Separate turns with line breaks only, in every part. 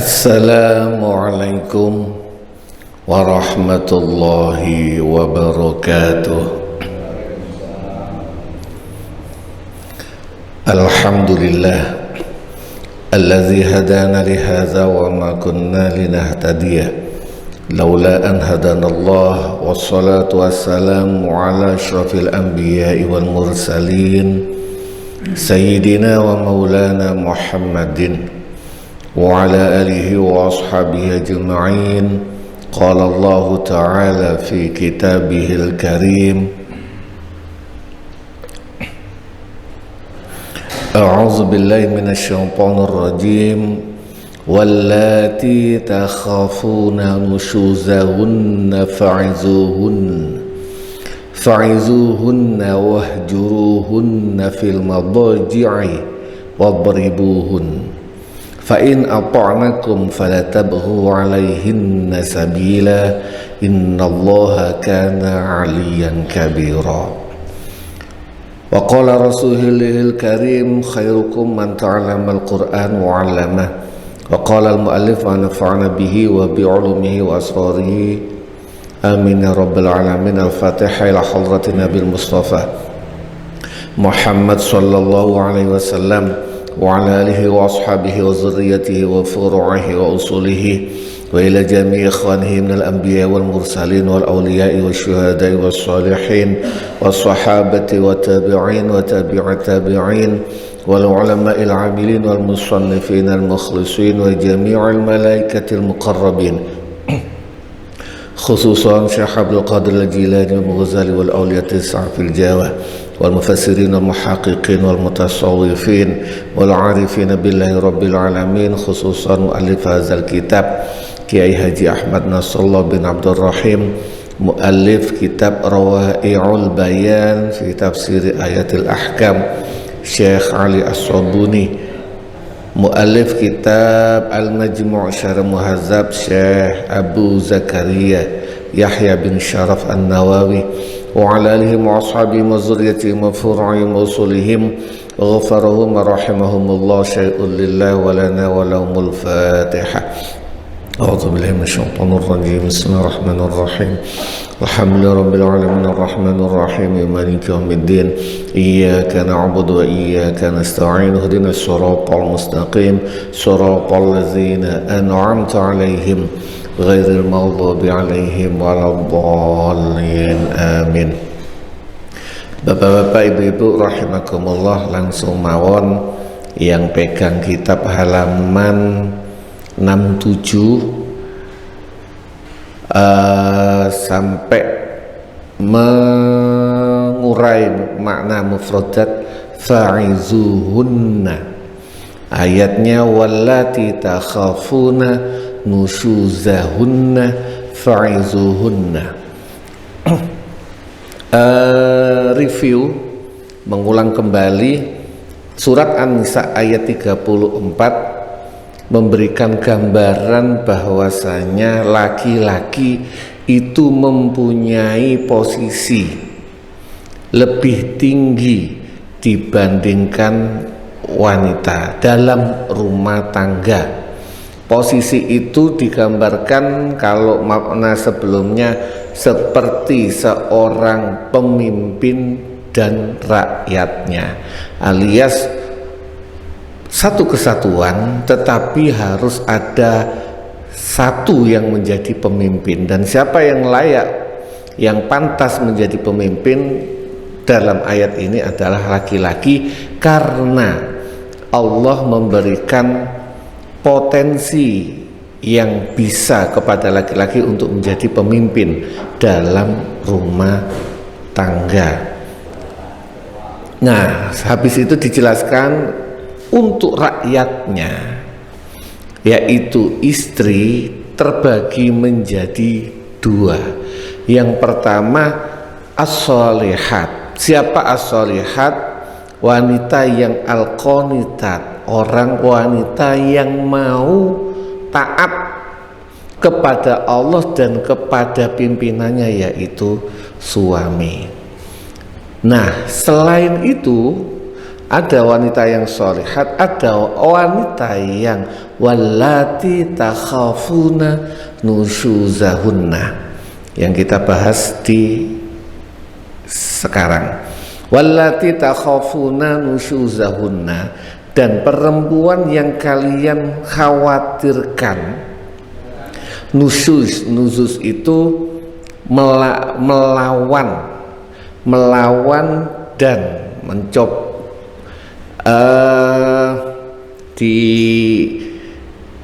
Assalamualaikum warahmatullahi wabarakatuh. Alhamdulillah alladzi hadana li hadza wa ma kunna linahtadiya laula an hadanallah, wassalatu wassalamu ala asyrafil anbiya'i wal mursalin sayyidina wa maulana Muhammadin wa ala alihi wa ashabihi ajma'in. Qala Allah ta'ala fi kitabihil karim, a'udzu billahi minasy syaithanir rajim, wallati takhafuna nushuzahunna fa'izuhunna wahjuruhunna fil madaji'i wadribuhunna fa in ata'nakum fala tabghu 'alaihinna sabila innallaha kana 'aliyan kabira. Wa qala rasulihil karim, khairukum man ta'allama al-Qur'an wa 'allama. Wa qala al-mu'allif wa nafa'ana bihi wa bi 'ulumihi wa asrarihi. Amin ya rabbal alamin. Al-Fatihah ila hadratin Nabil Mustafa Muhammad sallallahu alaihi wasallam wa ala alihi wa ashabihi wa zurriyatihi wa furu'ihi wa usulihi wa ila jami'i ikhwanihi minal anbiya wal mursalin wal awliya'i wa syuhada'i wa salihin wa sahabati wa tabi'in wa tabi'at tabi'in wal ulama'il amilin wal musannifin al mukhlisin wa jami'il malaikatil muqarrabin, khususan Syekh Abdul Qadir al-Jilani wal Ghazali wal awliyatil sa'fil Jawa wal mufassirin wal muhaqqiqin wal mutasawwifin wal arifin billahi rabbil alamin, khususan muallif hadzal kitab Kiai Haji Ahmad Nasrullah bin Abdul Rahim, muallif kitab Rawai'ul Bayan fi tafsir ayatil ahkam Syekh Ali As-Sabuni, muallif kitab Al-Majmu' Syarh Muhazzab Syekh Abu Zakaria Yahya bin Syaraf An-Nawawi wa ala alihi wa ashabihi wa zurriyyatihim wa furu'ihim wa usulihim wa ghafarahum wa rahimahumullah syai'un lillah wa lana wa lahumul Fatihah. A'udzu billahi minasy syaithanir rajim. Bismillahirrahmanirrahim. Alhamdulillahi rabbil alamin arrahmanir rahim maliki yaumiddin. Iyyaka na'budu wa iyyaka nasta'in. Ihdinas siratal mustaqim, siratal ladzina an'amta 'alaihim ghairil maghdubi 'alaihim waladdallin. Amin. Bapak-bapak, ibu-ibu rahimakumullah, langsung mawon yang pegang kitab halaman 67 sampai mengurai makna mufradat fa'izuhunna. Ayatnya wallati takhafuna nusyuzahunna fa'izuhunna. Review, mengulang kembali surat An-Nisa ayat 34 memberikan gambaran bahwasanya laki-laki itu mempunyai posisi lebih tinggi dibandingkan wanita dalam rumah tangga. Posisi itu digambarkan kalau makna sebelumnya seperti seorang pemimpin dan rakyatnya, alias satu kesatuan, tetapi harus ada satu yang menjadi pemimpin. Dan siapa yang layak, yang pantas menjadi pemimpin dalam ayat ini adalah laki-laki, karena Allah memberikan potensi yang bisa kepada laki-laki untuk menjadi pemimpin dalam rumah tangga. Nah, habis itu dijelaskan untuk rakyatnya, yaitu istri, terbagi menjadi dua. Yang pertama as-sholihat. Siapa as-sholihat? Wanita yang al-qonitat, orang wanita yang mau taat kepada Allah dan kepada pimpinannya, yaitu suami. Nah, selain itu ada wanita yang sholihat, ada wanita yang wallati takhafuna nusyuzahunna yang kita bahas di sekarang. Wallati takhafuna nusyuzahunna, dan perempuan yang kalian khawatirkan. Nusyuz itu melawan dan mencoba. Di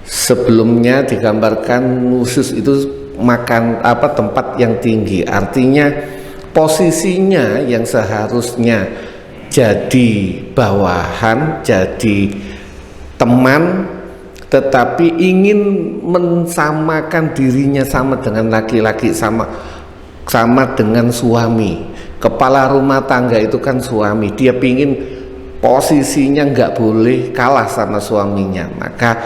sebelumnya digambarkan nusyuz itu tempat yang tinggi, artinya posisinya yang seharusnya jadi bawahan, jadi teman, tetapi ingin mensamakan dirinya sama dengan laki-laki, sama dengan suami. Kepala rumah tangga itu kan suami, dia pingin posisinya nggak boleh kalah sama suaminya. Maka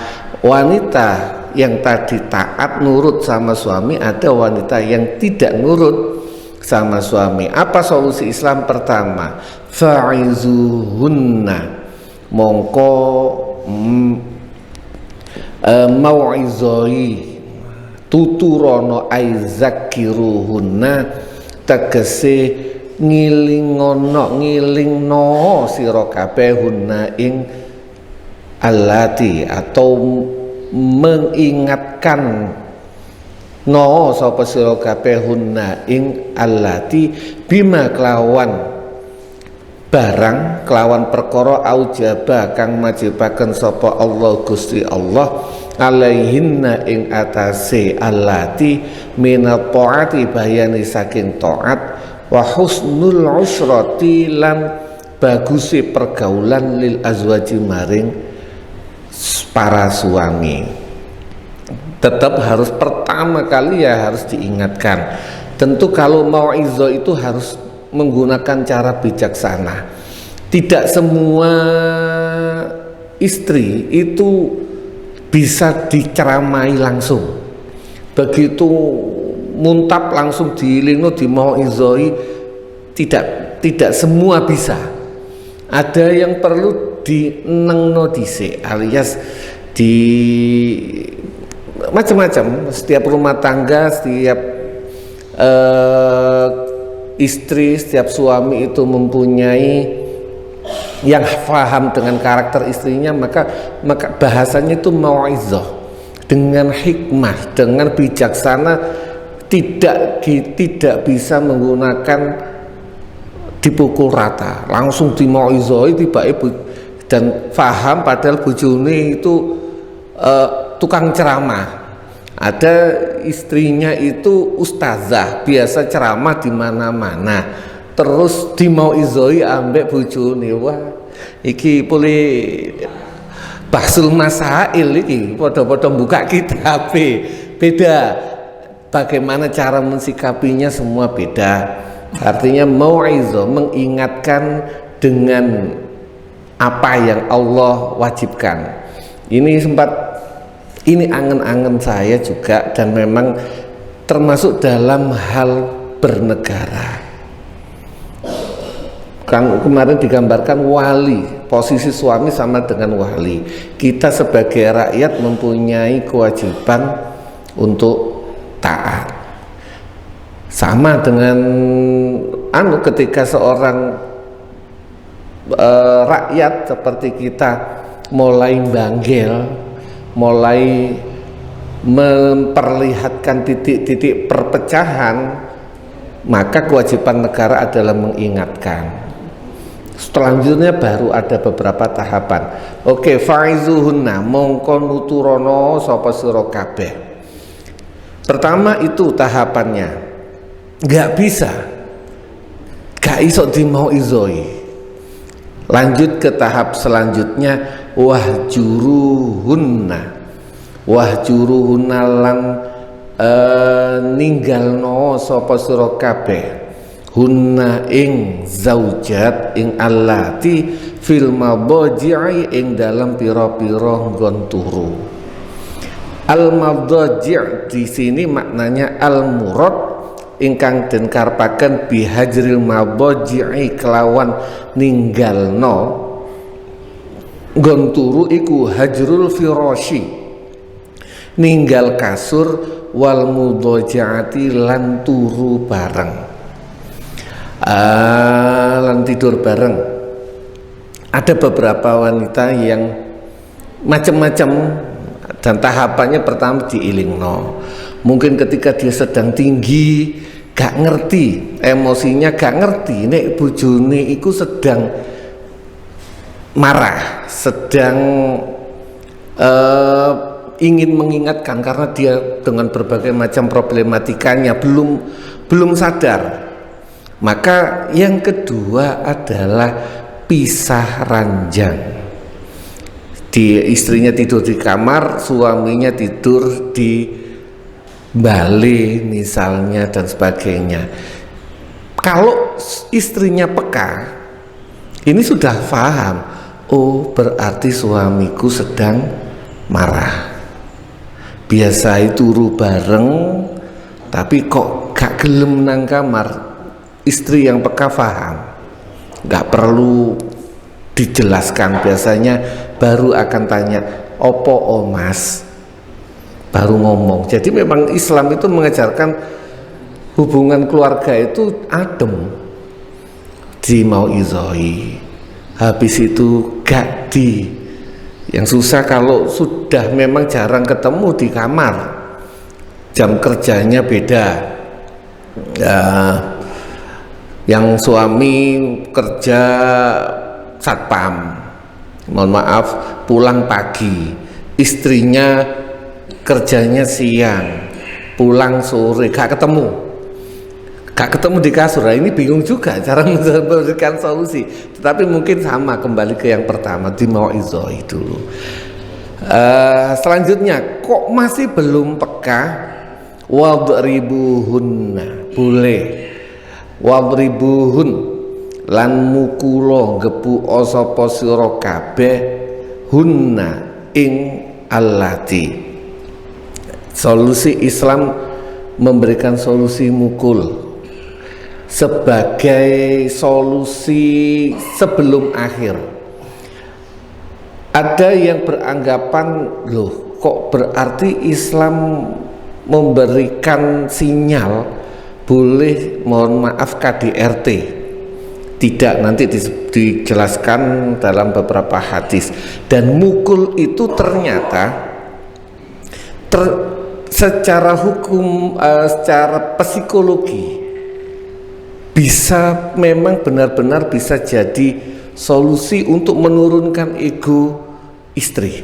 wanita yang tadi taat nurut sama suami, ada wanita yang tidak nurut sama suami. Apa solusi Islam? Pertama, fa'izuhunna, mongko mau'izoi tuturono aizakiruhunna, tegese ngilingno sira kabeh hunna ing allati, atau mengingatkan no sapa sira kabeh hunna ing allati bima kelawan barang, kelawan perkara aujaba kang majibaken sapa Allah Gusti Allah alaihinna ing atase allati minat taati, bayani saking taat, wa husnul usrati, lan bagusi pergaulan lil azwaji maring para suami. Tetap harus pertama kali ya harus diingatkan. Tentu kalau mau'izah itu harus menggunakan cara bijaksana. Tidak semua istri itu bisa diceramai langsung. Begitu muntap langsung diilingno di mau'izoi, tidak semua bisa. Ada yang perlu dinengno dhisik, alias di macam-macam. Setiap rumah tangga, setiap istri, setiap suami itu mempunyai yang paham dengan karakter istrinya, maka bahasanya itu mau'izah dengan hikmah, dengan bijaksana. Tidak bisa menggunakan dipukul rata, langsung dimau'izoi tiba ibu dan faham, padahal bojone itu tukang ceramah. Ada istrinya itu ustazah, biasa ceramah di mana-mana, terus dimau'izoi ambek bojone. Wah, iki boleh bahsul masail, iki podo-podo buka kitab, beda. Bagaimana cara mensikapinya semua beda. Artinya mau'izah, mengingatkan dengan apa yang Allah wajibkan. Ini angen-angen saya juga, dan memang termasuk dalam hal bernegara. Kan kemarin digambarkan wali, posisi suami sama dengan wali. Kita sebagai rakyat mempunyai kewajiban untuk taat. Sama dengan ketika seorang rakyat seperti kita mulai banggel, mulai memperlihatkan titik-titik perpecahan, maka kewajiban negara adalah mengingatkan. Selanjutnya baru ada beberapa tahapan. Oke, fa'izuhunna, mongko nuturono sapa sira kabeh. Pertama itu tahapannya, gak iso dimau'izoi. Lanjut ke tahap selanjutnya, wahjuruhunna lan ninggalno sapa sira kabeh hunna ing zaujat ing allati fil madaji'i ing dalam pira-pira nggon turu. Al-madaji' di sini maknanya al-murad ingkang den karepaken bihajril madaji'i kelawan ninggalno nggon turu iku hajrul firashi, ninggal kasur, wal mudhajaati lan turu bareng, lan tidur bareng. Ada beberapa wanita yang macam-macam, dan tahapannya pertama diilingno. Mungkin ketika dia sedang tinggi, gak ngerti emosinya, gak ngerti nek bojone iku sedang marah, sedang ingin mengingatkan, karena dia dengan berbagai macam problematikanya belum sadar. Maka yang kedua adalah pisah ranjang. Istrinya tidur di kamar, suaminya tidur di balik misalnya dan sebagainya. Kalau istrinya peka, ini sudah paham, oh berarti suamiku sedang marah. Biasa turu bareng tapi kok gak gelem nang kamar. Istri yang peka paham, gak perlu dijelaskan, biasanya baru akan tanya opo o mas, baru ngomong. Jadi memang Islam itu mengajarkan hubungan keluarga itu adem, di mau izoi, habis itu gak di. Yang susah kalau sudah memang jarang ketemu di kamar, jam kerjanya beda, yang suami kerja satpam, mohon maaf pulang pagi, istrinya kerjanya siang, pulang sore, gak ketemu di kasur. Ini bingung juga cara memberikan solusi, tetapi mungkin sama, kembali ke yang pertama, di mau'izah dulu. Selanjutnya, kok masih belum peka, wadribuhunna, boleh wadribuhun lan mukula gepu sapa sira kabeh hunna ing allati. Solusi Islam memberikan solusi mukul sebagai solusi sebelum akhir. Ada yang beranggapan, loh kok berarti Islam memberikan sinyal boleh, mohon maaf, KDRT. Tidak, nanti dijelaskan dalam beberapa hadis. Dan mukul itu ternyata secara hukum, secara psikologi bisa, memang benar-benar bisa jadi solusi untuk menurunkan ego istri.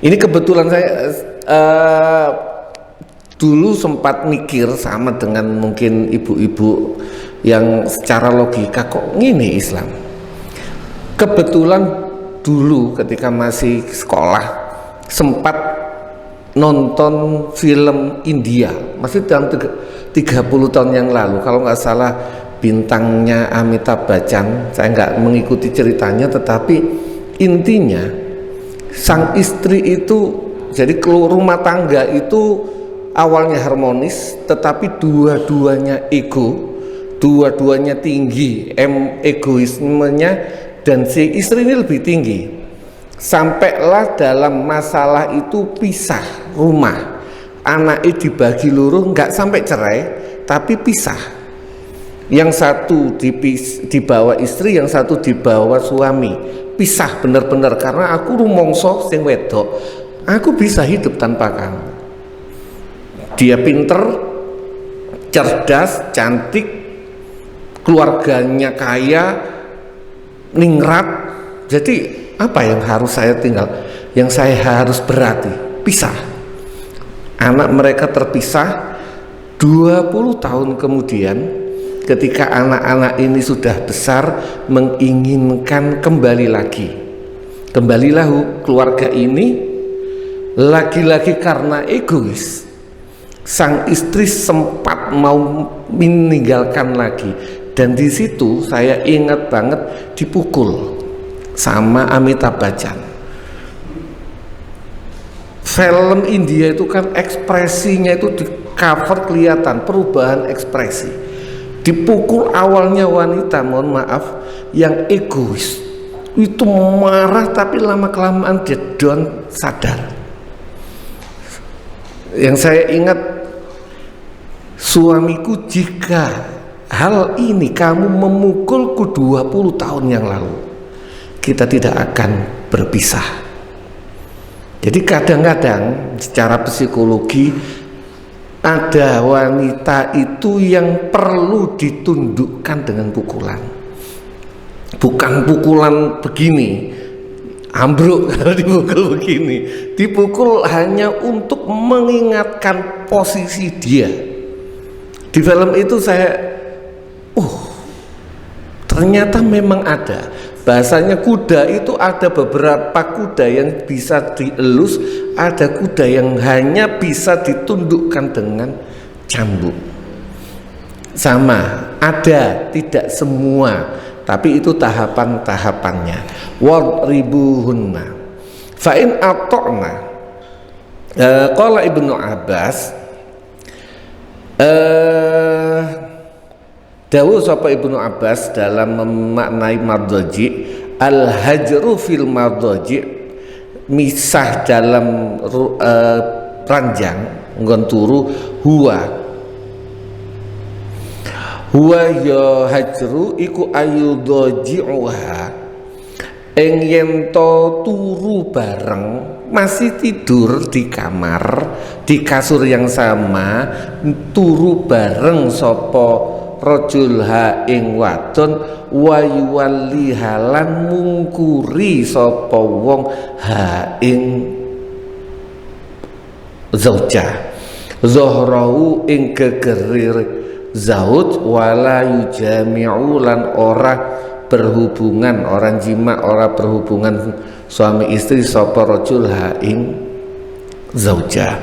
Ini kebetulan saya dulu sempat mikir sama dengan mungkin ibu-ibu yang secara logika, kok ngini Islam. Kebetulan dulu ketika masih sekolah sempat nonton film India, masih dalam 30 tahun yang lalu, kalau nggak salah bintangnya Amitabh Bachchan. Saya nggak mengikuti ceritanya, tetapi intinya sang istri itu, jadi rumah tangga itu awalnya harmonis, tetapi dua-duanya ego, dua-duanya tinggi egoismenya, dan si istri ini lebih tinggi. Sampailah dalam masalah itu pisah rumah, anaknya dibagi luruh, nggak sampai cerai tapi pisah. Yang satu dibawa istri, yang satu dibawa suami, pisah bener-bener, karena aku rumongso sing wedok, aku bisa hidup tanpa kamu. Dia pinter, cerdas, cantik, keluarganya kaya, ningrat. Jadi apa yang harus saya tinggal, yang saya harus berarti pisah. Anak mereka terpisah. 20 tahun kemudian, ketika anak-anak ini sudah besar, menginginkan kembali lagi. Kembalilah keluarga ini, lagi-lagi karena egois, sang istri sempat mau meninggalkan lagi. Dan di situ saya ingat banget dipukul sama Amitabh Bachchan. Film India itu kan ekspresinya itu di cover, kelihatan perubahan ekspresi. Dipukul awalnya wanita, mohon maaf, yang egois, itu marah, tapi lama kelamaan dia down sadar. Yang saya ingat, suamiku, jika hal ini kamu memukulku 20 tahun yang lalu, kita tidak akan berpisah. Jadi kadang-kadang secara psikologi ada wanita itu yang perlu ditundukkan dengan pukulan. Bukan pukulan begini, ambruk kalau dipukul begini. Dipukul hanya untuk mengingatkan posisi dia. Di film itu saya, ternyata memang ada. Bahasanya kuda itu ada beberapa kuda yang bisa dielus, ada kuda yang hanya bisa ditundukkan dengan cambuk. Sama, ada, tidak semua, tapi itu tahapan-tahapannya. Wadribuhunna fa in ata'na. Qala Ibnu Abbas, dawuh sapa Ibnu Abbas dalam memaknai madhaji, al hajru fil madhaji, misah dalam ranjang nggon turu, huwa ya hajru iku ayudhaji'uha, ing yen to turu bareng, masih tidur di kamar, di kasur yang sama, turu bareng sapa rajul ha ing wadon, wa yuwalli halan mungkuri sapa wong ha ing zaujah, zahrahu ing gegerir zauj, wala yujami'u lan ora berhubungan, orang jima, ora berhubungan suami istri sapa rajul ha ing zaujah.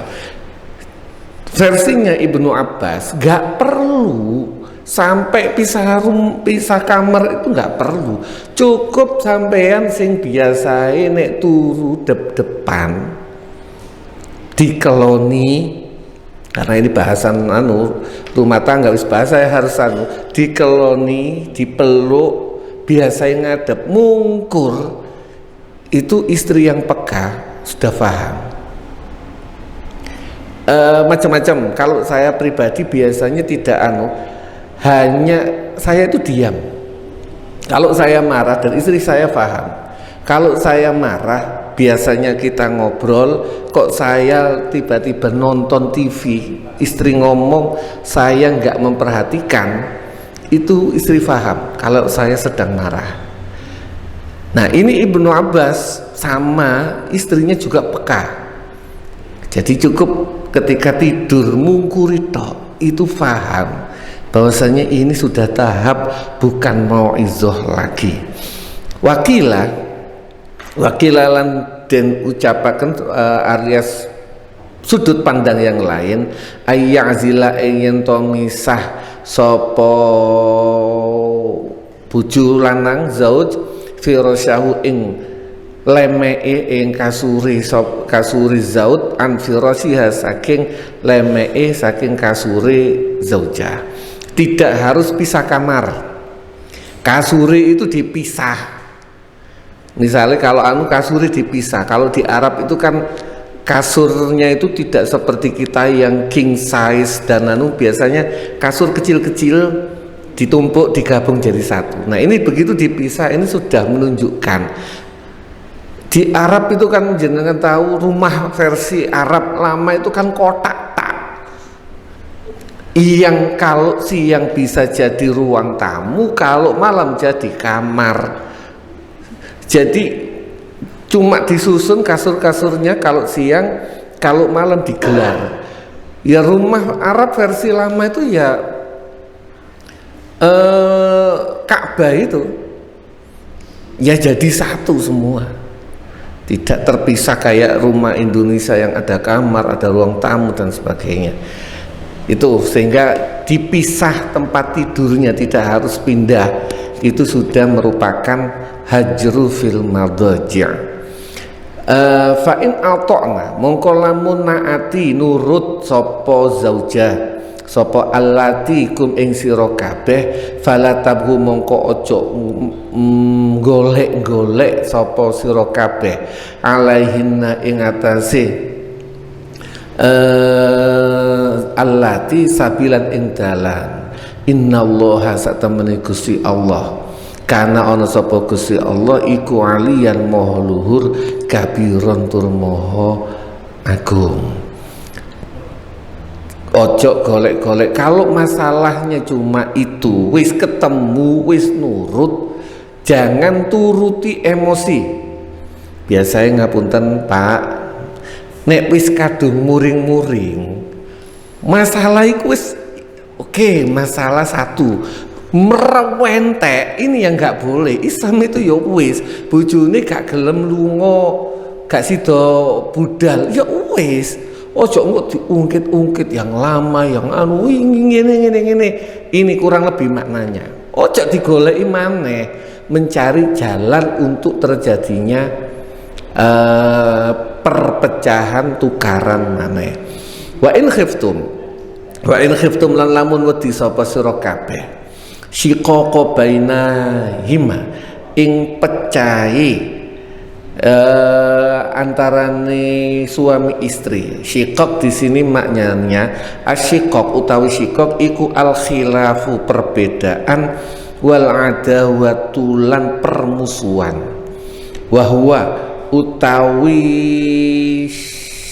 Versinya Ibnu Abbas, gak perlu sampai pisah kamar, itu nggak perlu, cukup sampean sing biasae nek turu depan dikeloni, karena ini bahasan rumah tangga, wis bahasa ya, harus dikeloni, dipeluk, biasanya ngadep, mungkur, itu istri yang peka sudah paham. Macam-macam. Kalau saya pribadi biasanya tidak hanya saya itu diam. Kalau saya marah, dan istri saya paham. Kalau saya marah, biasanya kita ngobrol, kok saya tiba-tiba nonton TV, istri ngomong, saya nggak memperhatikan, itu istri paham kalau saya sedang marah. Nah, ini Ibnu Abbas sama istrinya juga peka. Jadi cukup ketika tidur mungkuri tok, itu paham bahwasanya ini sudah tahap bukan mau'izah lagi. Wakilalan dan ucapaken alias sudut pandang yang lain, ayyazila ingin to misah sapa bojo lanang zauj firasyahu ing lemeke ing kasuri zauj an firasyiha saking lemeke saking kasuri zaujah. Tidak harus pisah kamar, kasuri itu dipisah. Misalnya kalau kasuri dipisah, kalau di Arab itu kan kasurnya itu tidak seperti kita yang king size dan biasanya kasur kecil-kecil ditumpuk digabung jadi satu. Nah, ini begitu dipisah, ini sudah menunjukkan di Arab itu kan jenengan tahu, rumah versi Arab lama itu kan kotak tak, yang kalau siang bisa jadi ruang tamu, kalau malam jadi kamar. Jadi cuma disusun kasur-kasurnya, kalau siang, kalau malam digelar. Ya rumah Arab versi lama itu ya Ka'bah itu ya jadi satu semua, tidak terpisah kayak rumah Indonesia yang ada kamar, ada ruang tamu dan sebagainya. Itu sehingga dipisah tempat tidurnya, tidak harus pindah. Itu sudah merupakan hajru fil madhaji'. Fa in ata'na mongko lamun naati nurut sapa zaujah sapa allati kum ing sira kabeh fala tabhu mongko aja golek-golek sapa sira kabeh alaihinna ing atase allati sabilan ing dalan innallaha satamani Gusti Allah kana ana sapa Gusti Allah iku aliyan maha luhur kabiron tur maha agung. Ojo golek-golek. Kalau masalahnya cuma itu, wis ketemu, wis nurut, jangan turuti emosi. Biasanya ngapunten Pak, nek wis kadung muring-muring, masalah iku wis oke, masalah satu merewentek, ini yang nggak boleh. Islam itu ya wis, bojone gak gelem lunga, gak sida budal, ya wis. Ojo engko diungkit-ungkit yang lama, yang anu ngene. Ini kurang lebih maknanya. Ojo digoleki maneh, mencari jalan untuk terjadinya perpecahan tukaran maneh. Wa in khiftum lan lamun wedi sapa sira kabeh shiqaqa bainahima ing pecahi antarane suami istri. Syikok di sini maknanya asyikok utawi syikok iku al khilafu perbedaan wal adawatulan permusuhan wahwa utawi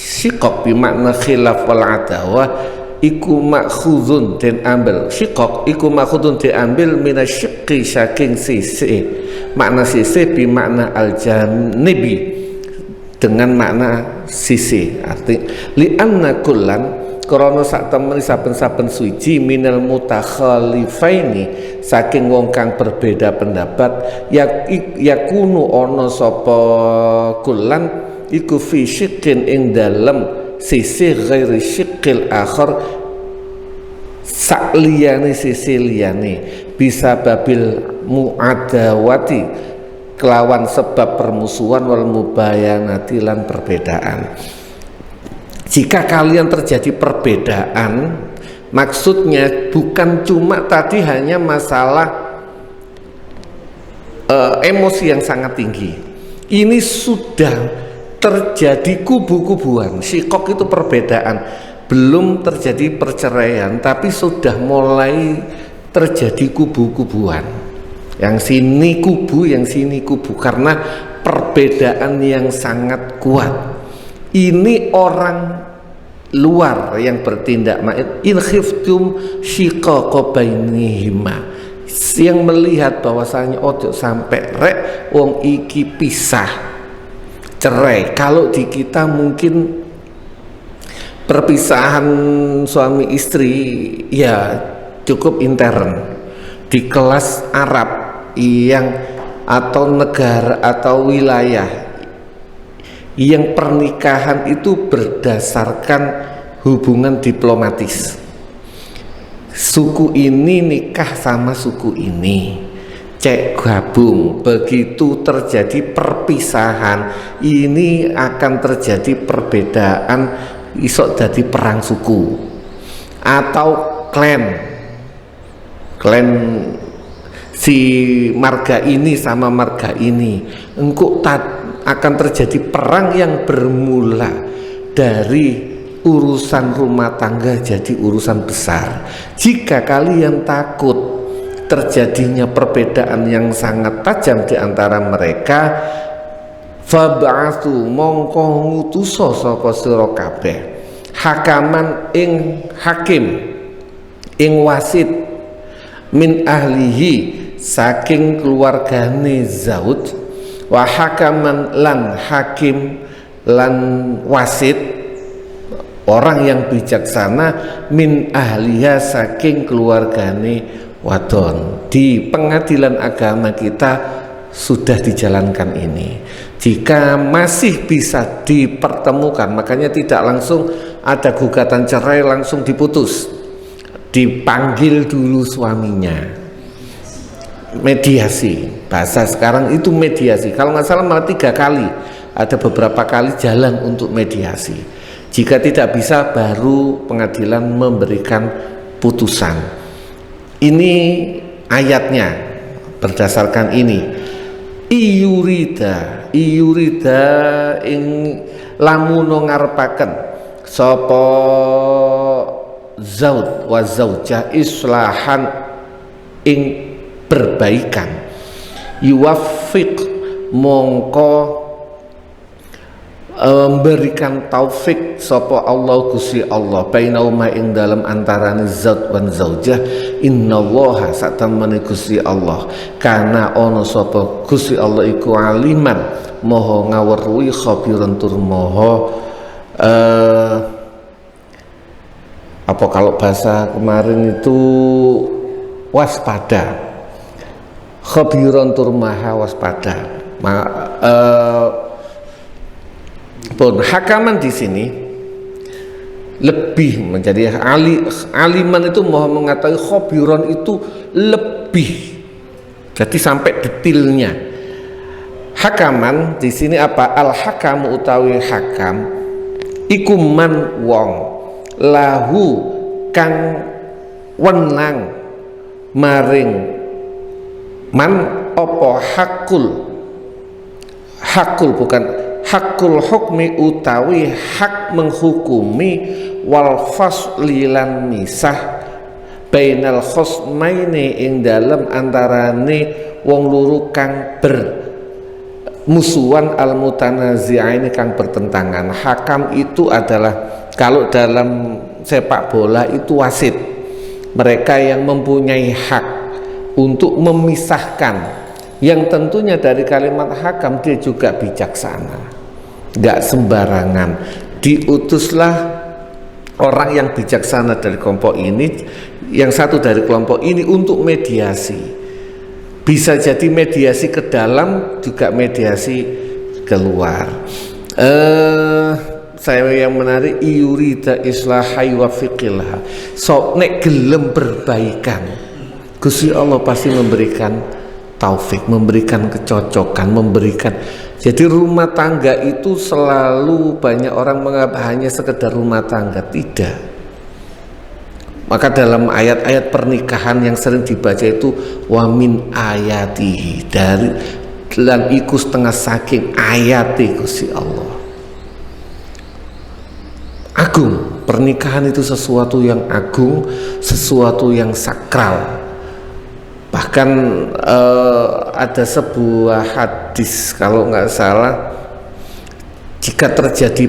syikok bimakna khilaf wal adawah iku makhudun den ambil syikok iku makhudun diambil minasyikki saking sisi makna sisi bimakna al-janibi dengan makna sisi arti li'anna kullan krana sak temeni saben-saben suci minal mutakhalifaini saking wong kang berbeda pendapat yakunu ana sapa kullan iku fi syiqqin ing dalem sisi ghairi syiqqil akhar sak liyane sisi liyane bisa babil muadawati kelawan sebab permusuhan wal mubayanati lan perbedaan. Jika kalian terjadi perbedaan, maksudnya bukan cuma tadi hanya masalah emosi yang sangat tinggi. Ini sudah terjadi kubu-kubuan. Syikok itu perbedaan, belum terjadi perceraian, tapi sudah mulai terjadi kubu-kubuan. Yang sini kubu, yang sini kubu, karena perbedaan yang sangat kuat. Ini orang luar yang bertindak. In khiftum shiqaqa bainihima, yang melihat bahwasanya ojo sampai rek wong iki pisah, cerai. Kalau di kita mungkin perpisahan suami istri ya cukup intern. Di kelas Arab yang atau negara atau wilayah yang pernikahan itu berdasarkan hubungan diplomatis, suku ini nikah sama suku ini, cek gabung, begitu terjadi perpisahan ini akan terjadi perbedaan, isok jadi perang suku atau klan si marga ini sama marga ini, engkau akan terjadi perang yang bermula dari urusan rumah tangga jadi urusan besar. Jika kalian takut terjadinya perbedaan yang sangat tajam di antara mereka, fab'atsu mongko ngutusa sapa sira kabeh hakaman ing hakim ing wasit min ahlihi saking keluargane Zaud wa hakaman lan hakim lan wasit orang yang bijaksana min ahliha saking keluargane wadon. Di pengadilan agama kita sudah dijalankan ini. Jika masih bisa dipertemukan, makanya tidak langsung ada gugatan cerai langsung diputus, dipanggil dulu suaminya, mediasi. Bahasa sekarang itu mediasi. Kalau nggak salah malah 3 kali, ada beberapa kali jalan untuk mediasi. Jika tidak bisa, baru pengadilan memberikan putusan. Ini ayatnya berdasarkan ini. Iyurida ing lamun ngarepaken sapa zauj wa zaujah islahan ing perbaikan, yuwaffiq mongko memberikan taufik sapa Allah Gusti Allah bainauma ing dalam antarane zauj wan zaujah. Innallaha satamane Gusti Allah kana ana sapa Gusti Allah iku aliman maha ngaweruhi khabiran tur maha apa kalau bahasa kemarin itu waspada, khabiran tur maha waspada. Pun hakaman di sini lebih menjadi aliman itu mau mengetahui, khabiran itu lebih, jadi sampai detailnya. Hakaman di sini apa? Al hakam utawi hakam iku man wong lahu kang wenang maring man apa hakul bukan hakul hukmi utawi hak menghukumi wal fasli lan misah bainal khosmaini ing dalam antarane wong loro kang bermusuhan al mutanazi'aini kang bertentangan. Hakam itu adalah kalau dalam sepak bola itu wasit, mereka yang mempunyai hak untuk memisahkan. Yang tentunya dari kalimat hakam dia juga bijaksana, nggak sembarangan. Diutuslah orang yang bijaksana dari kelompok ini, yang satu dari kelompok ini untuk mediasi. Bisa jadi mediasi ke dalam, juga mediasi keluar. Saya yang menarik, yurida islahai wa fiqilha. So nek gelem berbaikan, Gusti Allah pasti memberikan taufik, memberikan kecocokan, memberikan. Jadi rumah tangga itu selalu banyak orang menganggap hanya sekedar rumah tangga, tidak. Maka dalam ayat-ayat pernikahan yang sering dibaca itu wa min ayatihi, dari lan iku setengah saking ayati Gusti Allah. Agung, pernikahan itu sesuatu yang agung, sesuatu yang sakral. Bahkan ada sebuah hadis kalau nggak salah, jika terjadi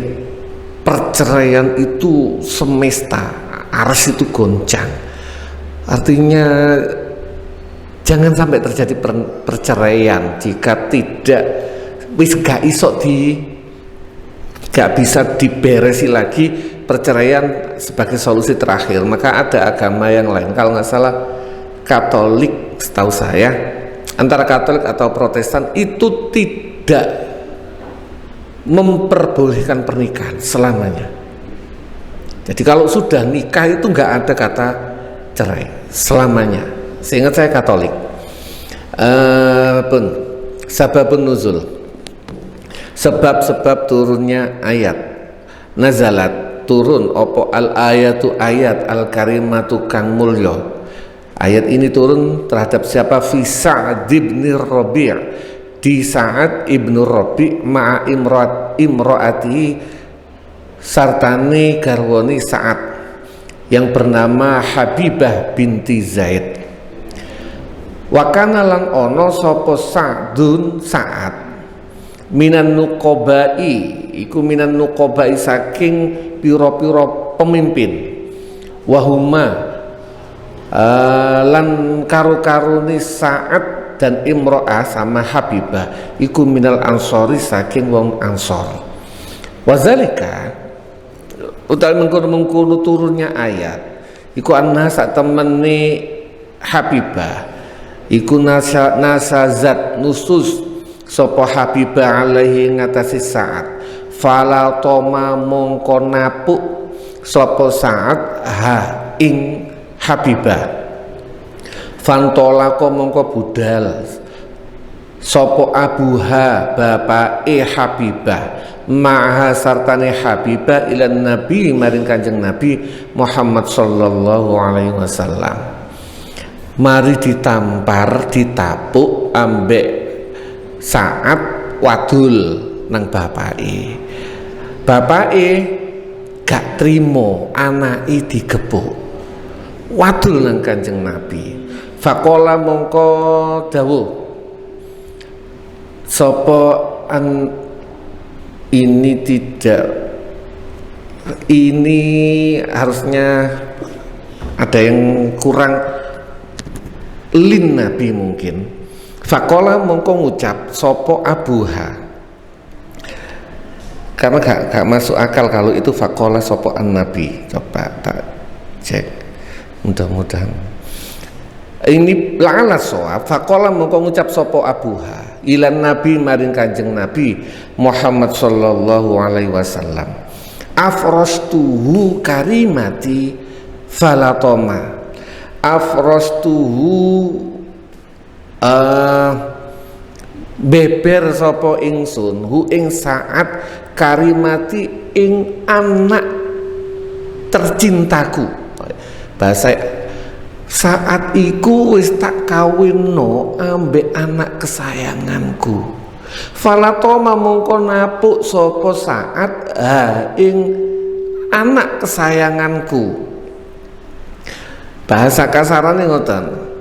perceraian itu semesta aras itu goncang. Artinya jangan sampai terjadi perceraian jika tidak gak bisa diberesi lagi perceraian sebagai solusi terakhir. Maka ada agama yang lain, kalau nggak salah Katolik, setahu saya antara Katolik atau Protestan itu tidak memperbolehkan pernikahan selamanya. Jadi kalau sudah nikah itu nggak ada kata cerai selamanya. Seingat saya Katolik. Sababun nuzul, sebab-sebab turunnya ayat. Nazalat, turun opo al ayatu ayat al karimatu kang mulya. Ayat ini turun terhadap siapa? Fi Sa'ad ibn Rabi', di Sa'ad ibn Rabi' ma'a imro'ati sartani garwani Sa'ad yang bernama Habibah binti Zaid. Wa kana lan ono sapa Sa'dun Sa'ad minan nuqobai, iku minan nuqobai saking piro-piro pemimpin. Wahuma lan karu-karuni Sa'ad dan Imro'ah sama Habibah iku minal ansori saking wong ansor. Wazalika utawi mengkono turunnya ayat iku anna sak temene Habibah iku nasazat nusus sapa Habibah alaihi ngatasi Sa'ad fala toma mongko napuk sapa Sa'ad ha ing Habibah fantolako mongko budal sopo abuha bapake Habibah ma'ha sartane Habibah ilan Nabi maring Kanjeng Nabi Muhammad sallallahu alaihi wasallam. Mari ditampar ditapuk ambek Sa'ad wadul nang bapake. Bapake gak trimo anake digebuk. Wadul nang Kanjeng Nabi. Faqala mongko dawuh sapa ini harusnya ada yang kurang lin Nabi mungkin. Faqala mongko ngucap sapa Abuha, karena gak masuk akal kalau itu faqala sapa Nabi. Coba tak cek, mudah-mudahan ini la'ala shawab. Faqala mongko ngucap sapa Abuha ilan Nabi maring Kanjeng Nabi Muhammad sallallahu alaihi wasallam, afrastuhu karimati falatoma. Afrastuhu beber sapa ingsun hu ing Sa'ad karimati ing anak tercintaku. Bahasa Sa'ad iku wis tak kawinno ambek anak kesayanganku. Falatoma mongko napuk sapa Sa'ad ing anak kesayanganku. Bahasa kasarane ngoten.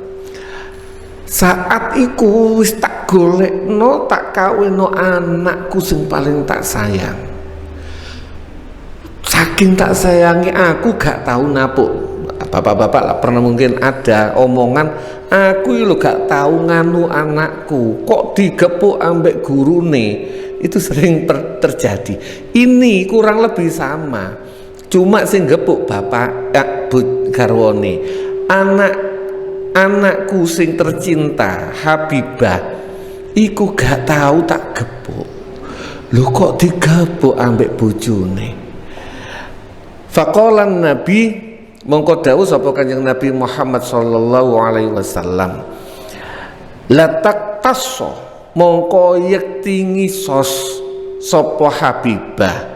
Saat iku wis tak golekno tak kawinno anakku sing paling tak sayang. Saking tak sayangi aku gak tahu napuk. Bapak-bapak lah pernah mungkin ada omongan, aku lho gak tahu nganu anakku, kok digepuk ambek gurune. Itu sering terjadi. Ini kurang lebih sama. Cuma sing gepuk bapak garwane, anakku sing tercinta Habibah iku gak tahu tak gepuk. Lho kok digepuk ambek bojone. Faqalan Nabi mongko dawuh sapa Kanjeng Nabi Muhammad sallallahu alaihi wasallam, latak mongko yekti ngisos sapa Habibah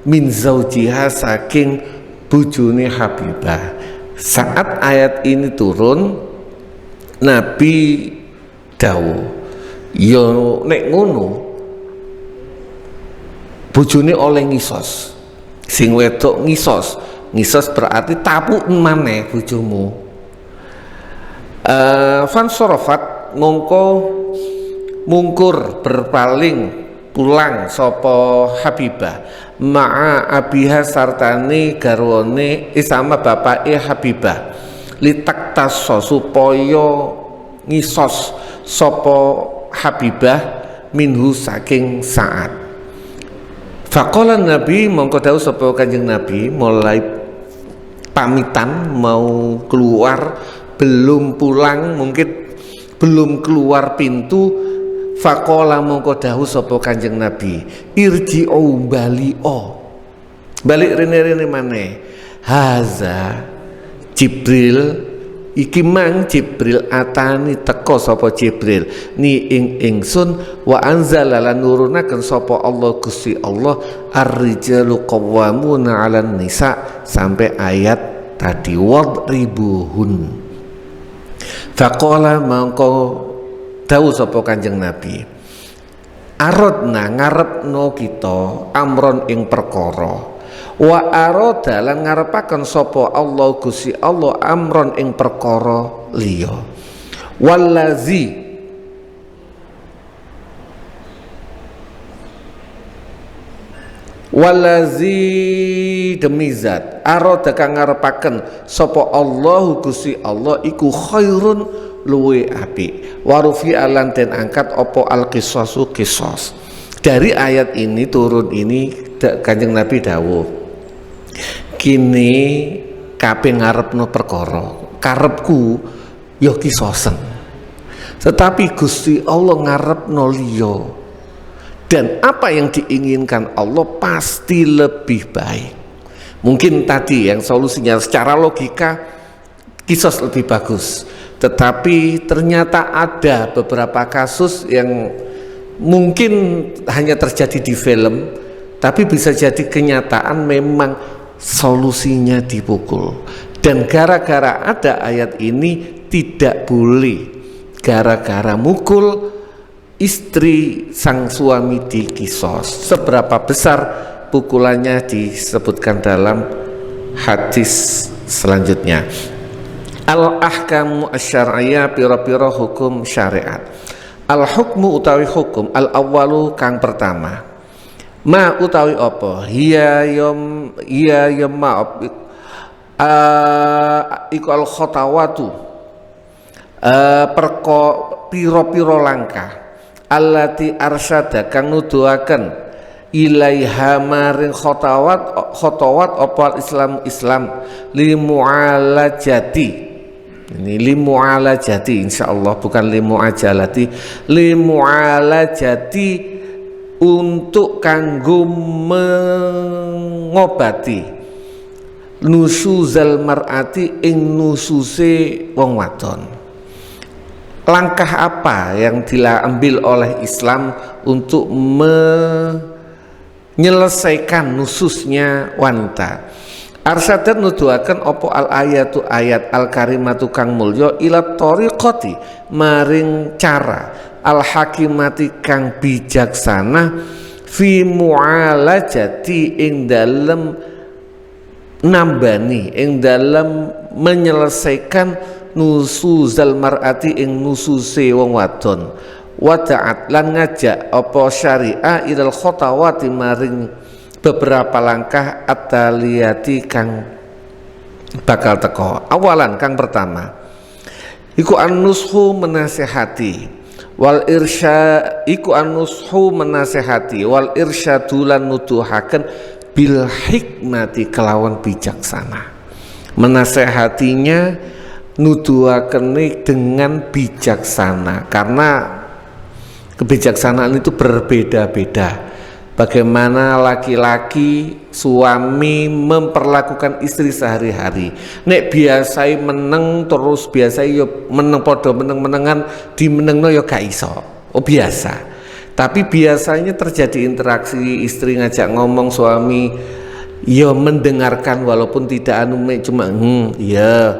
min zaujiha saking bojone Habibah. Saat ayat ini turun, Nabi dawuh, yo nek ngono bojone oleh ngisos. Sing wedok ngisos. Ngisos berarti tapuk maneh bojomu. Fansorofat mongko mungkur berpaling pulang sapa Habibah ma'a abiha sartane garwane sama bapake Habibah litak taso supaya ngisos sapa Habibah minhu saking Sa'ad. Faqala Nabi mongko dawuh sapa Kanjeng Nabi mulai pamitan mau keluar, belum pulang, mungkin belum keluar pintu. Faqala mongko dawuh sapa Kanjeng Nabi, irji'u balik rene-rene maneh. Haza Jibril iki mang Jibril atani teko sapa Jibril ni ingsun wa anzala lan nurunaken sapa Allah Gusti Allah ar-rijalu qawwamuna 'alan nisa sampai ayat tadi wadribuhun. Faqala mongko dawuh sapa Kanjeng Nabi, aradna ngarepno kita amron ing perkara, wa arada lan ngarepaken sapa Allah Gusti Allah amron ing perkara liya, wallazi demi zat arada kang ngarepaken sapa Allah Gusti Allah iku khairun luwe apik, warufi alan den angkat opo al qisasu qisas. Dari ayat ini turun ini Kanjeng Nabi dawuh, kini kabeh ngarepno perkara, karepku ya kisosen, tetapi Gusti Allah ngarepno liya, dan apa yang diinginkan Allah pasti lebih baik. Mungkin tadi yang solusinya secara logika kisos lebih bagus, tetapi ternyata ada beberapa kasus yang mungkin hanya terjadi di film, Tapi bisa jadi kenyataan memang solusinya dipukul. Dan gara-gara ada ayat ini tidak boleh gara-gara mukul istri sang suami dikisos. Seberapa besar pukulannya disebutkan dalam hadis selanjutnya. Al-ahkamu asy-syar'iyyah pira-pira hukum syariat. Al-hukmu utawi hukum al-awwalu kang pertama. Ma utawi apa? Hiya yom ma iku al-khatawatu piro-piro langkah allati arsyada kang nuduhaken ilaiha maring khotawat apa Islam limu'alajati. Ini limu'alajati insyaallah, bukan limu'ajalati, limu'alajati, untuk kanggo mengobati nusuzal mar'ati ing nususe wong wadon. Langkah apa yang diambil oleh Islam untuk menyelesaikan nususnya wanita? Arsadat nuduhaken opo al ayatu ayat al karimatu kang mulya ila tariqati maring cara al hakimati kang bijaksana fi mu'alajati ing dalem nambani ing dalem menyelesaikan nusuzal mar'ati ing nususe wong wadon. Wada'at lan ngajak apa syariah ilal khotawati maring beberapa langkah ataliyati kang bakal teko. Awalan kang pertama iku an-nushu menasehati wal irsya iku an-nushu menasehati wal irsyadu lan nuduhaken bil hikmati kelawan bijaksana. Menasehatinya nuduhaken dengan bijaksana, karena kebijaksanaan itu berbeda-beda. Bagaimana laki-laki suami memperlakukan istri sehari-hari. Nek biasai meneng terus biasai yo meneng podo meneng-menengan dimenengno yo gak iso. Oh biasa. Tapi biasanya terjadi interaksi istri ngajak ngomong, suami yo mendengarkan walaupun tidak cuma iya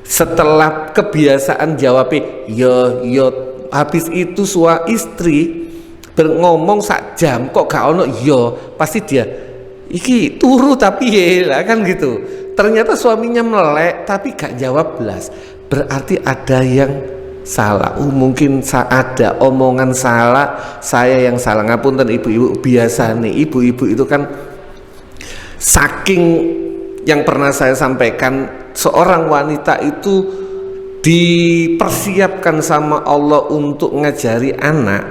setelah kebiasaan jawabnya yo habis itu istri ngomong sak jam kok gak ono yo, pasti dia iki turu tapi ya kan gitu. Ternyata suaminya melek tapi gak jawab belas, berarti ada yang salah. Mungkin ada omongan salah, saya yang salah. Ngapunten ibu-ibu, biasa nih ibu-ibu itu kan saking yang pernah saya sampaikan, seorang wanita itu dipersiapkan sama Allah untuk ngajari anak,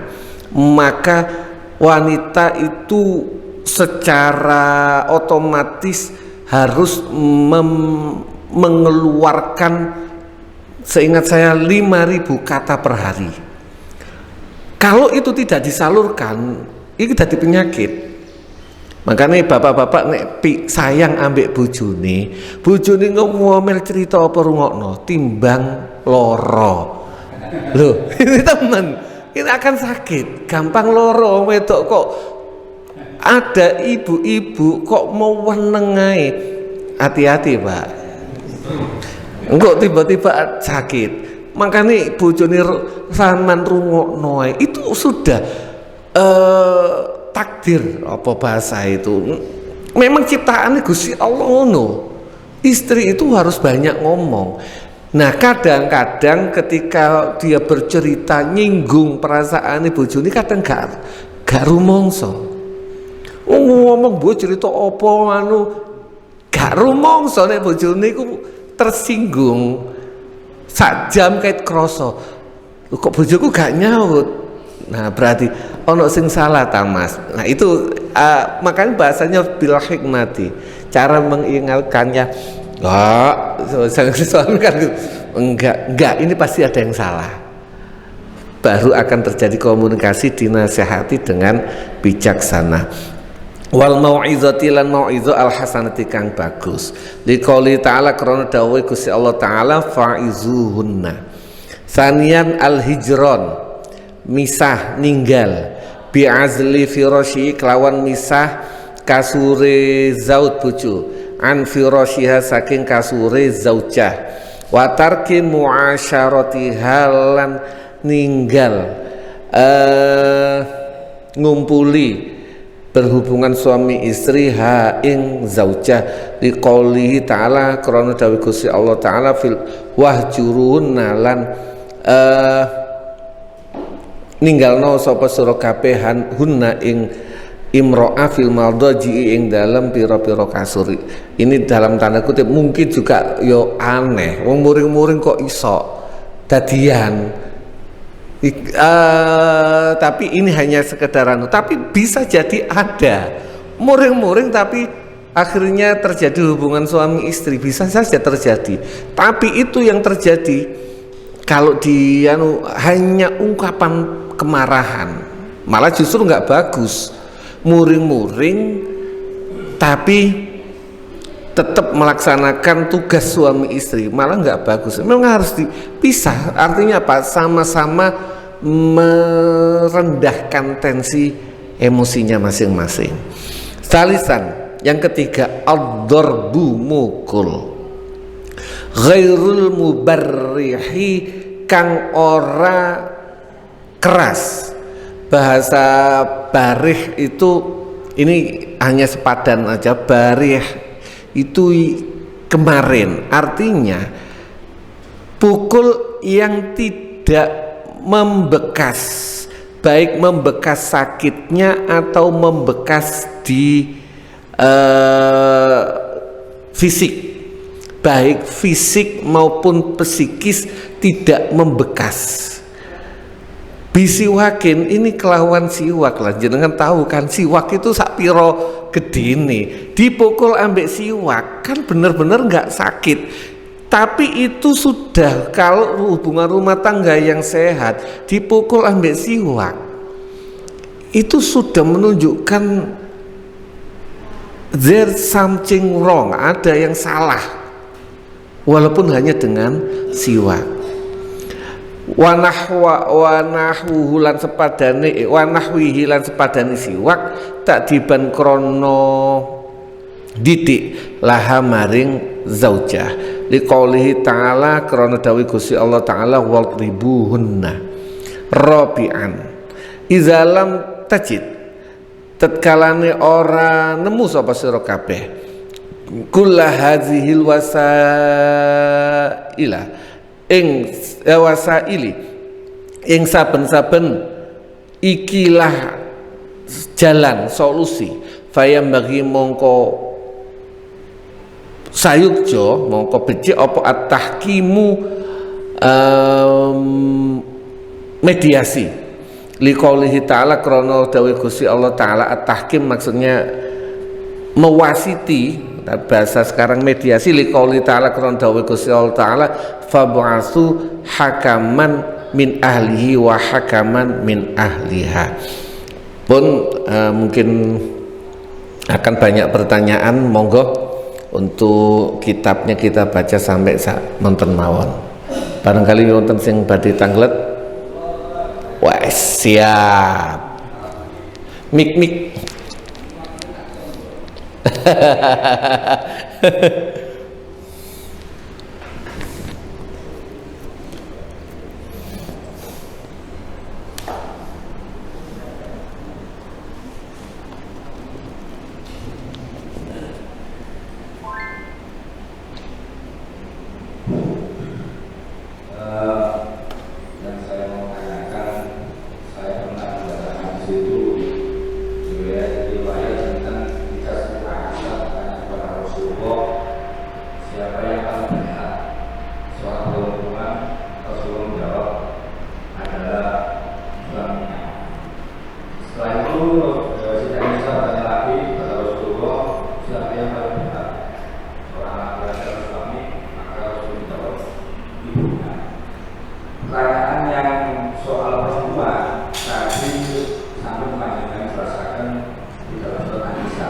maka wanita itu secara otomatis harus mengeluarkan, seingat saya 5.000 kata per hari. Kalau itu tidak disalurkan, ini jadi penyakit. Makanya bapak-bapak nek sayang ambek bojone ngomel cerita apa rungokno timbang loro. Loh, ini teman, ini akan sakit, gampang loro wedok kok. Ada ibu-ibu kok mau wenengai. Hati-hati, Pak. Engkau tiba-tiba sakit. Makanya bojone sampean rungokno itu sudah takdir, apa bahasa itu, memang ciptaan Gusti Allah ngono. Istri itu harus banyak ngomong. Nah kadang-kadang ketika dia bercerita nyinggung perasaan bojone kadang gak rumangsa. Ngomong bojo cerita apa gak rumangsa nek bojone iku tersinggung. Sak jam kait kroso. Kok bojoku gak nyaut. Nah berarti ono sing salah ta Mas. Nah itu makanya bahasanya bil hikmati, cara mengingatkannya. Enggak, ini pasti ada yang salah. Baru akan terjadi komunikasi, dinasehati dengan bijaksana. Wal mau'izati lan mau'izah al hasanati kang bagus. Liqouli ta'ala krana dawuh Gusti Allah taala fa'izuhunna. Sanian al hijron, misah ninggal bi'azli firasyi kelawan misah kasure zaud bojo an firasyiha saking kasure zaujah wa tarki muasyarati halan ninggal ngumpuli berhubungan suami istri ha ing zaujah liqaulihi ta'ala krana dawuh Gusti Allah taala fil wahjurun lan ninggalno sapa sira kabeh hunna ing imro'ah fil maldaji ing dalam pira-pira kasur. Ini dalam tanda kutip mungkin juga yo aneh wong muring-muring kok iso dadian. Tapi ini hanya sekedar tapi bisa jadi ada muring-muring tapi akhirnya terjadi hubungan suami istri, bisa saja terjadi. Tapi itu yang terjadi kalau hanya ungkapan kemarahan, malah justru nggak bagus. Muring-muring tapi tetap melaksanakan tugas suami istri, malah nggak bagus. Memang harus dipisah. Artinya apa? Sama-sama merendahkan tensi emosinya masing-masing. Salisan, yang ketiga, ad-darbu mukul ghairul mubarrihi kang ora keras. Bahasa barih itu ini hanya sepadan aja. Barih itu kemarin, artinya pukul yang tidak membekas, baik membekas sakitnya atau membekas di fisik, baik fisik maupun psikis tidak membekas. Bisiwakin ini kelawan siwak lah, jenengan tahu kan siwak itu sak piro gedene, dipukul ambek siwak kan bener-bener nggak sakit. Tapi itu sudah, kalau hubungan rumah tangga yang sehat dipukul ambek siwak itu sudah menunjukkan there's something wrong, ada yang salah walaupun hanya dengan siwak. Wanahwu lan sepadane wanahwihi lan sepadane siwak tak diban krono didik laha maring zaujah liqaulihi ta'ala krono dawuh Gusti Allah taala wadribuhunna rabi'an izalam tajid tatkalane ora nemu sapa sira kabeh kulla hadzihil wasaila ing wasaili ing saben-saben ikilah jalan solusi fayam bagi mongko sayukjo mongko becik apa at-tahkimu mediasi liqaulihi ta'ala krana dawuh Gusti Allah taala at-tahkim maksudnya mewasiti. Bahasa sekarang mediasi liqauli ta'ala krana dawuh Gusti Allah taala fab'atsu hakaman min ahlihi wa hakaman min ahliha. Pun mungkin akan banyak pertanyaan, monggo untuk kitabnya kita baca sampai nonton mawon. Barangkali wonten sing badhe tanglet. Wah, siap. Mik.
Yang saya mau tanyakan, saya pernah membaca hadis itu riwayat tentang dikasih Aisyah tanya kepada Rasulullah, siapa yang paling berhak soal hubungan. Rasulullah menjawab adalah suaminya. Setelah itu Siti Aisyah tanya lagi kepada Rasulullah, siapa yang paling berhak seorang laki-laki atau suami, maka Rasulullah menjawab ibunya. Pertanyaan yang soal perempuan tadi sampai memanjangkan merasakan di dalam surat An-Nisa.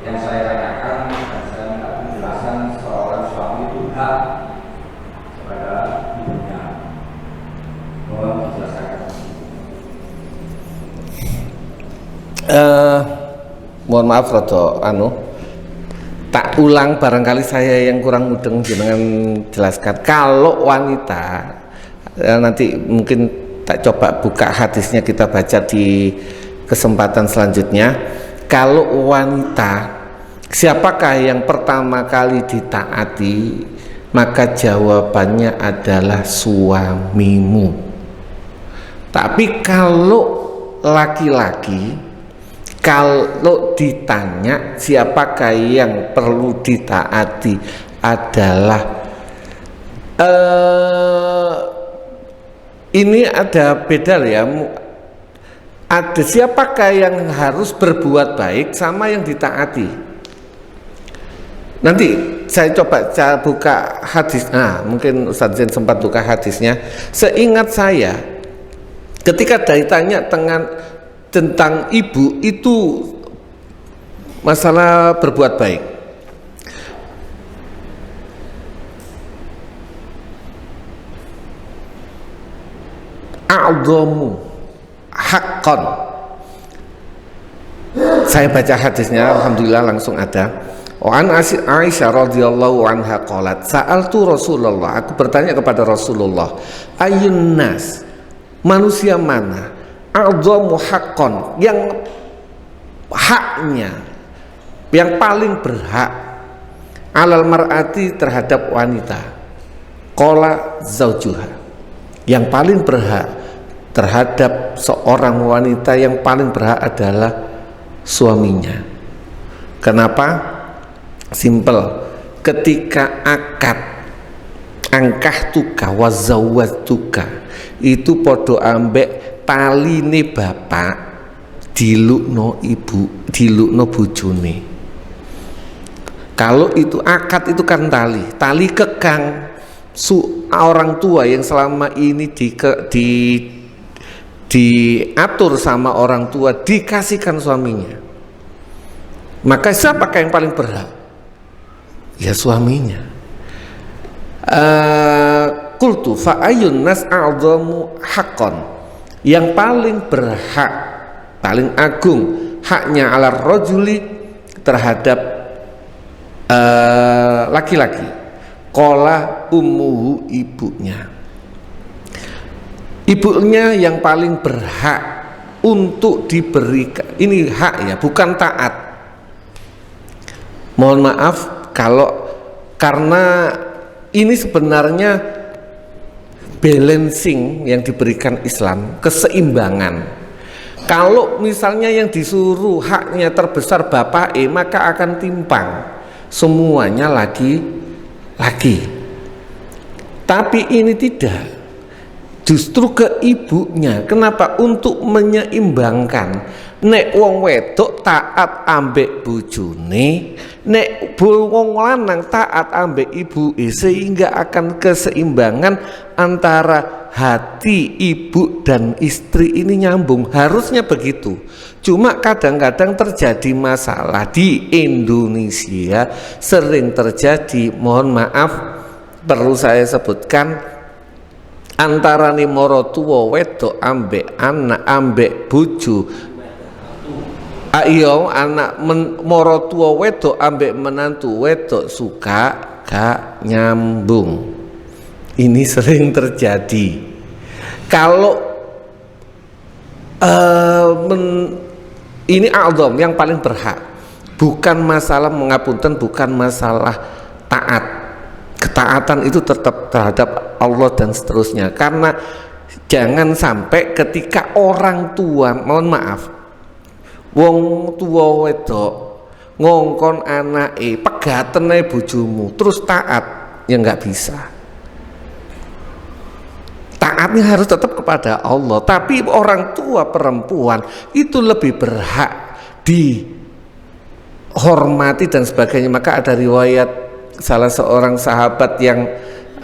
Yang saya tanyakan dan saya minta penjelasan seorang suami itu hak kepada ibunya. Mohon dijelaskan.
Mohon maaf rada tak ulang, barangkali saya yang kurang mudeng jenengan jelaskan. Kalau wanita, nanti mungkin tak coba buka hadisnya, kita baca di kesempatan selanjutnya. Kalau wanita, siapakah yang pertama kali ditaati? Maka jawabannya adalah suamimu. Tapi kalau laki-laki, kalau ditanya siapakah yang perlu ditaati, adalah ini ada beda ya. Ada siapakah yang harus berbuat baik sama yang ditaati. Nanti saya coba buka hadis. Mungkin Ustaz Zain sempat buka hadisnya. Seingat saya, ketika ditanya tentang ibu, itu masalah berbuat baik. A'dhamu haqqan. Saya baca hadisnya, alhamdulillah langsung ada. An Aisyah radhiyallahu anha qalat, sa'altu Rasulullah, aku bertanya kepada Rasulullah, ayun nas, manusia mana a'dhamu haqqan, yang haknya, yang paling berhak, alal mar'ati, terhadap wanita. Qala zaujuha, yang paling berhak terhadap seorang wanita, yang paling berhak adalah suaminya. Kenapa? Simple. Ketika akad angkah tuka wazawat tuka, itu podo ambek taline bapak dilukno ibu, dilukno bojone. Kalau itu akad, itu kan tali kekang orang tua yang selama ini diatur sama orang tua, dikasihkan suaminya. Maka siapakah yang paling berhak? Ya suaminya. Qultu fa ayyun nas a'dhamu haqqan, yang paling berhak, paling agung haknya ala rajuli, terhadap laki-laki. Qala ummuhu, ibunya. Ibunya yang paling berhak untuk diberikan, ini hak ya, bukan taat. Mohon maaf karena ini sebenarnya balancing yang diberikan Islam, keseimbangan. Kalau misalnya yang disuruh haknya terbesar bapak, maka akan timpang, semuanya laki-laki. Tapi ini tidak, justru ke ibunya. Kenapa? Untuk menyeimbangkan. Nek wong wedok taat ambek bojone, nek wong lanang taat ambek ibu, sehingga akan keseimbangan antara hati ibu dan istri ini nyambung. Harusnya begitu. Cuma kadang-kadang terjadi masalah di Indonesia, sering terjadi, mohon maaf perlu saya sebutkan, antara nih morotuwa wedok ambek anak ambek bojo. Ayo anak moro tua wedok ambek menantu wedok suka gak nyambung. Ini sering terjadi. Kalau ini a'dham, yang paling berhak, bukan masalah mengapunten, bukan masalah taat. Ketaatan itu tetap terhadap Allah dan seterusnya. Karena jangan sampai ketika orang tua, mohon maaf, wong tua wedok ngongkon anake pegatene bojomu terus taat, ya nggak bisa. Taatnya harus tetap kepada Allah. Tapi orang tua perempuan itu lebih berhak dihormati dan sebagainya. Maka ada riwayat salah seorang sahabat yang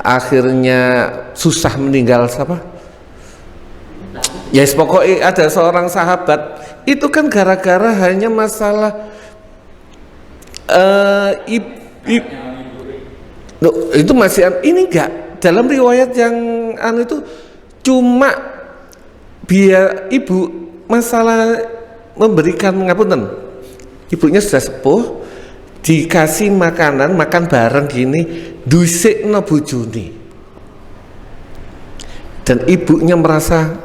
akhirnya susah meninggal, siapa? Yes, pokoknya ada seorang sahabat itu kan gara-gara hanya masalah itu masih ini enggak dalam riwayat yang itu cuma biar ibu masalah memberikan ngapunten. Ibunya sudah sepuh, dikasih makanan, makan bareng gini, dhusikno bojone. Dan ibunya merasa,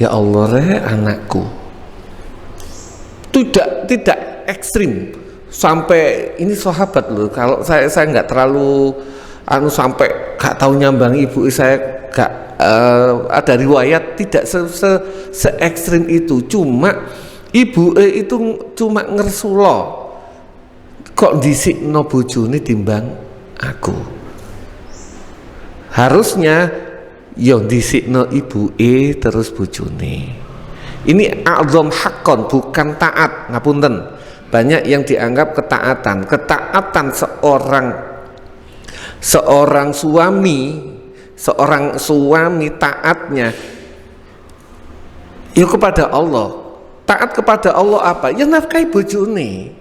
ya Allah anakku. Tidak ekstrim sampai ini sahabat loh. Kalau saya nggak terlalu sampai gak tahu nyambang ibu saya, gak ada riwayat tidak se ekstrim itu. Cuma ibu itu cuma ngersulo, kok dhisikno bojone timbang aku. Harusnya yo dhisikno ibu terus bojone. Ini a'dzam haqqan, bukan taat, ngapunten. Banyak yang dianggap ketaatan seorang suami taatnya ya kepada Allah. Taat kepada Allah apa? Ya nafkahi bojone.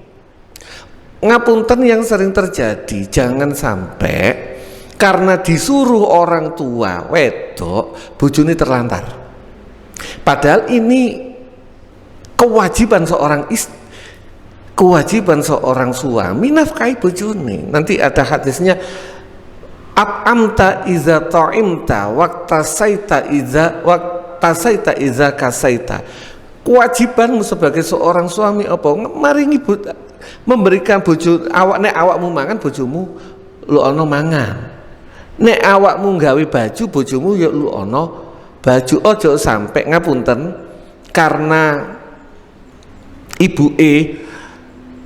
Ngapunten yang sering terjadi, jangan sampai karena disuruh orang tua wedok bojone terlantar. Padahal ini kewajiban seorang suami nafkahi bojone. Nanti ada hadisnya, at'amta iza ta'imta waqtasaita iza kasaita. Kewajibanmu sebagai seorang suami apa? Maringi memberikan bojo awakmu mangan, bojomu lu ana mangan. Nek awakmu gawe baju, bojomu ya lu ana baju. Ojo sampai ngapunten karena ibu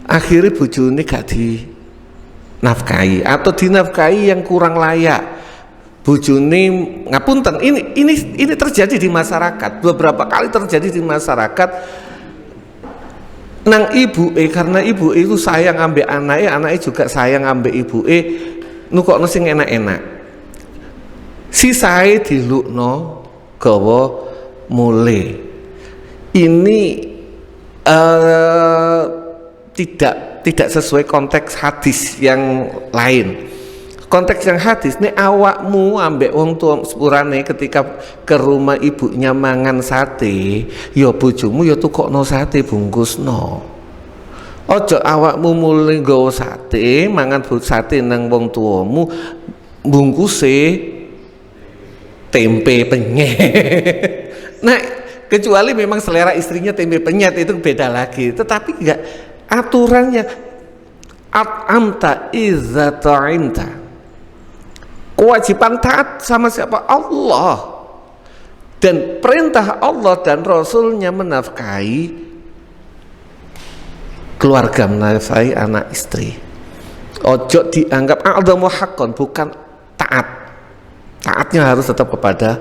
akhirnya bojone gak dinafkahi atau dinafkahi yang kurang layak. Bojone ngapunten, ini terjadi di masyarakat, beberapa kali terjadi di masyarakat. Nang ibu karena ibu itu sayang ambek anaknya juga sayang ambek ibu nukokno sing enak-enak. Sisae dilukno gawa mule. Ini tidak sesuai konteks hadis yang lain. Konteks yang hadis nek awakmu ambek wong tua sepurane ketika ke rumah ibunya mangan sate, ya bojomu ya tukokno sate bungkusno. Ojo awakmu mulai nggawa sate, mangan sate nang wong tuamu bungkuse tempe penyet. Nah, kecuali memang selera istrinya tempe penyet itu beda lagi. Tetapi enggak, aturannya at'amta iza ta'imta. Kewajiban taat sama siapa? Allah. Dan perintah Allah dan Rasulnya menafkahi keluarga, menafkahi anak istri. Ojo dianggap a'dhamu haqqan, bukan taat. Taatnya harus tetap kepada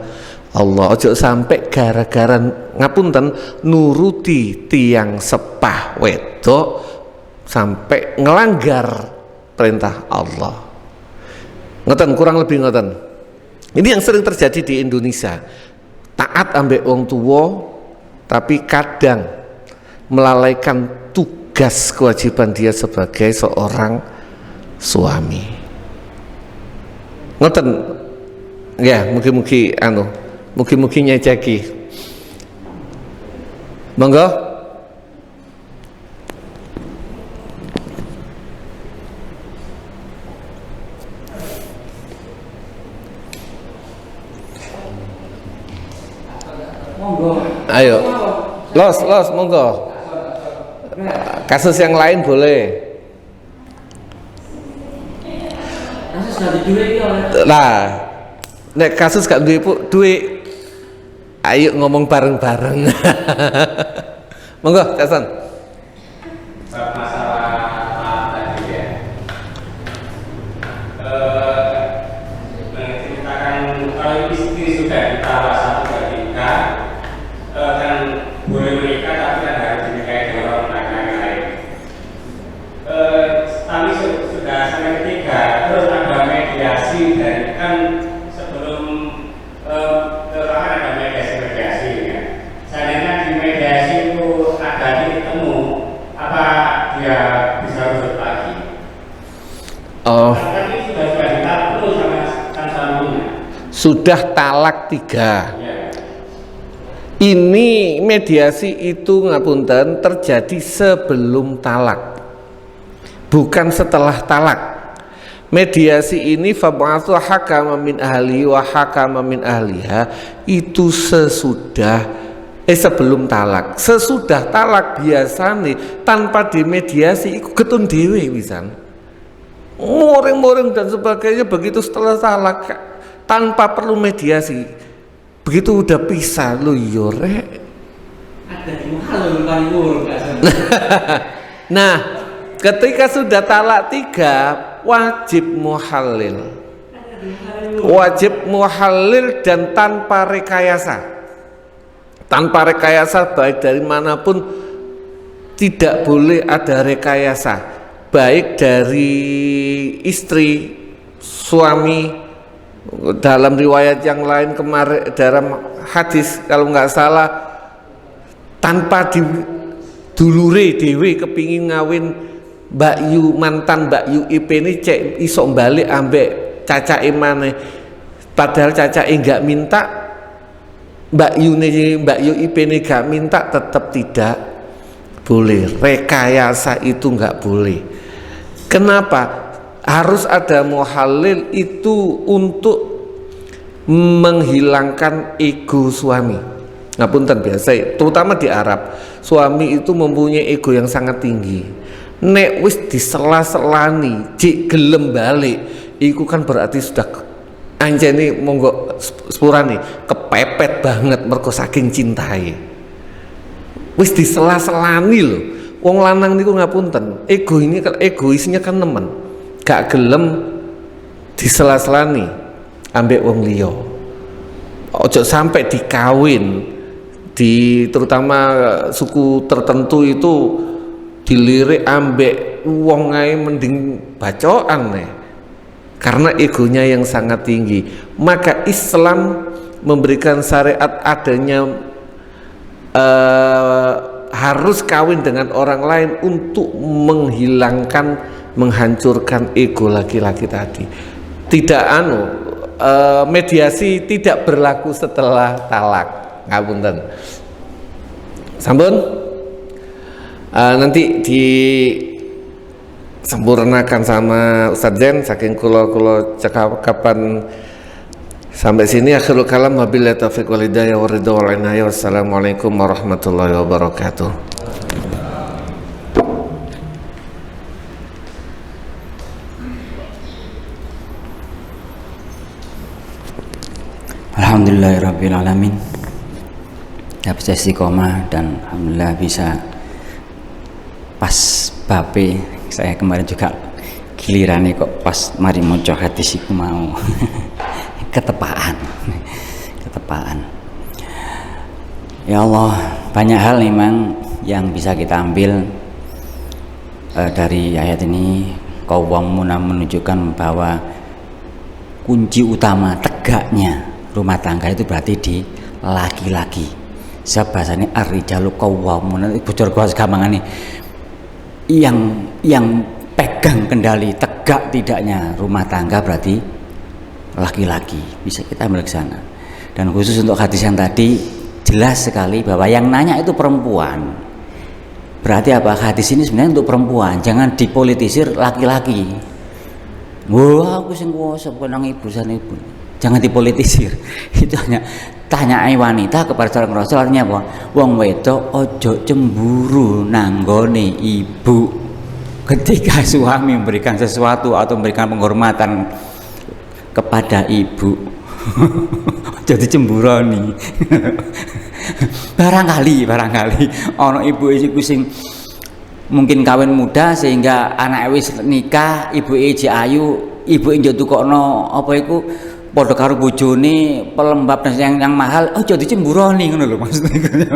Allah. Ojo sampai gara-gara ngapunten nuruti tiang sepah wedok sampai ngelanggar perintah Allah. Ngoten, kurang lebih ngoten. Ini yang sering terjadi di Indonesia. Taat ambek wong tua tapi kadang melalaikan tugas kewajiban dia sebagai seorang suami. Ngoten. Ya, mugi-mugi nyeceki. Monggo. Ayo, los, monggo. Kasus yang lain boleh.
Kasus gak duit
Lah, nek kasus gak duit, ayo ngomong bareng-bareng. Monggo, Casan.
Masalah tadi ya. Menceritakan kalau istri sudah ditawar satu ketika kan boleh menikah tapi kan harus dinikahi dengan orang lain. Tapi sudah sampai ketiga, terus ada mediasi dan kan sebelum ada mediasi ya. Seandainya di mediasi itu ada titik temu, apa dia bisa rujuk lagi?
Oh.
Kan ini sudah ditalak terus sama suaminya.
Sudah talak 3.
Ya.
Ini mediasi itu ngapunten terjadi sebelum talak, bukan setelah talak. Mediasi ini fab'athu hakama min ahli wa hakama min ahliha, itu sebelum talak. Sesudah talak biasanya tanpa dimediasi iku ketun dhewe pisan. Moring-moring dan sebagainya begitu setelah talak tanpa perlu mediasi. Begitu udah pisah lu yo rek.
Ada di mahal paling murung.
Nah, ketika sudah talak 3 wajib muhallil. Wajib muhallil dan tanpa rekayasa. Tanpa rekayasa baik dari manapun tidak boleh ada rekayasa. Baik dari istri, suami. Dalam riwayat yang lain kemarin dalam hadis kalau nggak salah tanpa dulure dewe kepingin ngawin Mbak Yu, mantan Mbak Yu IP ini cek iso balik ambek caca imane, padahal caca nggak minta, Mbak Yu IP ini nggak minta, tetap tidak boleh. Rekayasa itu nggak boleh. Kenapa? Harus ada muhallil itu untuk menghilangkan ego suami. Ngapunten biasa, terutama di Arab, suami itu mempunyai ego yang sangat tinggi. Nek wis disela-selani, jik gelem balik, iku kan berarti sudah anjene monggo sepurane kepepet banget mergo saking cintai. Wis disela-selani lho. Wong lanang niku ngapunten, egoisnya kan nemen. Gak gelem disela-selani ambek wong liya. Ojo sampai dikawin terutama suku tertentu itu dilirik ambek wong ae mending bacokan nih. Karena egonya yang sangat tinggi. Maka Islam memberikan syariat adanya harus kawin dengan orang lain untuk menghancurkan ego laki-laki tadi. Tidak mediasi tidak berlaku setelah talak. Ngapunten. Sampun? Nanti disempurnakan sama Ustadz Zen. Saking kulo cakapan sampai sini akhirul kalam, wabillahi taufiq wal hidayah wa ridha wal inayah. Wassalamualaikum warahmatullahi wabarakatuh.
Alhamdulillahirrabbilalamin. Ya bisa istiqomah dan alhamdulillah bisa pas bape. Saya kemarin juga gilirannya kok pas mari moco hadis iku mau ketepaan. Ya Allah, banyak hal memang yang bisa kita ambil dari ayat ini. Qawwamuna menunjukkan bahwa kunci utama tegaknya rumah tangga itu berarti di laki-laki. Bahasanya ar-rijalu qawwamun, bocor kuas gampangane. Yang pegang kendali tegak tidaknya rumah tangga berarti laki-laki. Bisa kita ambil ke sana. Dan khusus untuk hadis yang tadi jelas sekali bahwa yang nanya itu perempuan. Berarti apa? Hadis ini sebenarnya untuk perempuan, jangan dipolitisir laki-laki. Wah, aku sing kuwasa bukan ibu san ibu. Jangan dipolitisir. Itu hanya tanyai wanita kepada seorang rasul, artinya apa? Wong wedok ojo cemburu nanggone ibu ketika suami memberikan sesuatu atau memberikan penghormatan kepada ibu. Jadi cemburoni. barangkali ono ibu iku sing mungkin kawin muda sehingga anak wis nikah, ibu ji ayu, ibu njo tukokno apa iku padha karo bojone pelembab dan yang mahal, aja dicemburoni ngono lho maksudnya.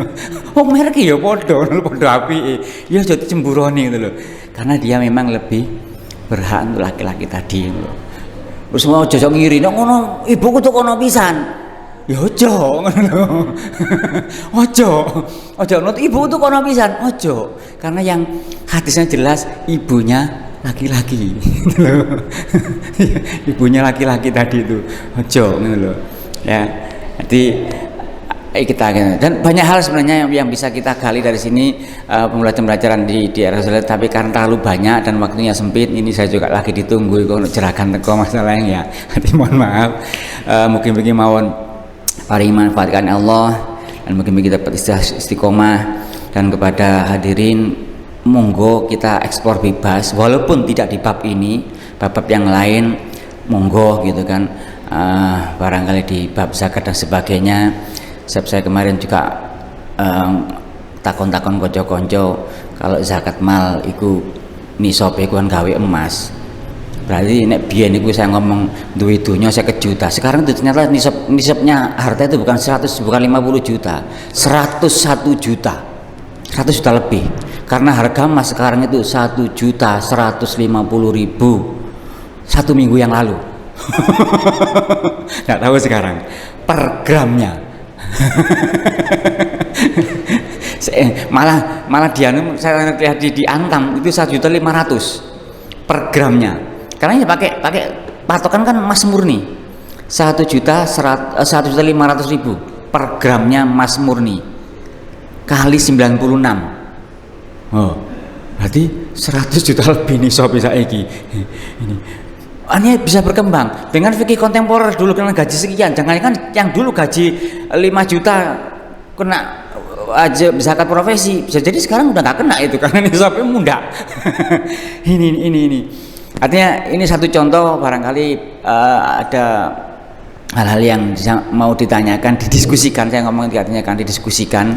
Oh merek ya padha apike. Ya aja dicemburoni ngono lho. Karena dia memang lebih berhak untuk laki-laki tadi ngono. Terus mau aja ngiri nek ngono ibuku tukono pisan. Ya aja ngono lho. Aja ngono ibuku tukono pisan, aja. Karena yang hadisnya jelas ibunya laki-laki. Ibunya laki-laki tadi itu ojo gitu loh ya. Jadi kita dan banyak hal sebenarnya yang bisa kita gali dari sini, pembelajaran di RSUD, tapi karena terlalu banyak dan waktunya sempit, ini saya juga lagi ditunggu kok jerakan teko masalahnya ya. Hati mohon maaf, mungkin mawon paling manfaatkan Allah dan mungkin kita istiqomah. Dan kepada hadirin, monggo kita eksplor bebas walaupun tidak di bab ini, bab yang lain monggo gitu kan, barangkali di bab zakat dan sebagainya. Saya kemarin juga takon-takon konco-konco, kalau zakat mal iku nisobe kan gawe emas. Berarti nek biyen niku saya ngomong duwe donya 50 juta. Sekarang itu ternyata nisabnya harta itu bukan 100, bukan 50 juta, 101 juta. 100 juta lebih. Karena harga emas sekarang itu 1.150.000 1 minggu yang lalu. Nggak tahu sekarang per gramnya. malah dia saya lihat di Antam itu 1.500.000 per gramnya, karena ini pakai patokan kan emas murni 1.500.000 per gramnya emas murni kali 96. Oh, berarti 100 juta lebih nih sob bisa ini. Hanya bisa berkembang dengan fikih kontemporer dulu kena gaji sekian, jangan kan yang dulu gaji 5 juta kena aja zakat profesi, bisa jadi sekarang udah nggak kena itu karena nisabnya muda. ini artinya ini satu contoh, barangkali ada hal-hal yang mau ditanyakan, didiskusikan. Saya ngomong ditanyakan, didiskusikan.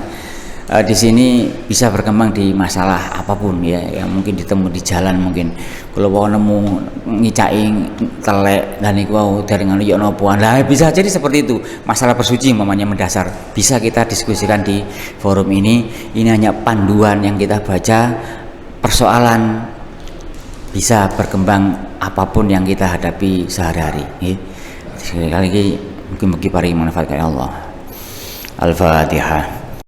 Di sini bisa berkembang di masalah apapun ya, yang mungkin ditemu di jalan, mungkin kalau mau nemu ngicai telek dan iku dari ngono yo nopo, lah bisa jadi seperti itu. Masalah bersuci umpamanya mendasar bisa kita diskusikan di forum ini. Ini hanya panduan yang kita baca, persoalan bisa berkembang apapun yang kita hadapi sehari-hari ya. Sekali lagi mungkin bagi para manfaat Allah. Al-Fatihah.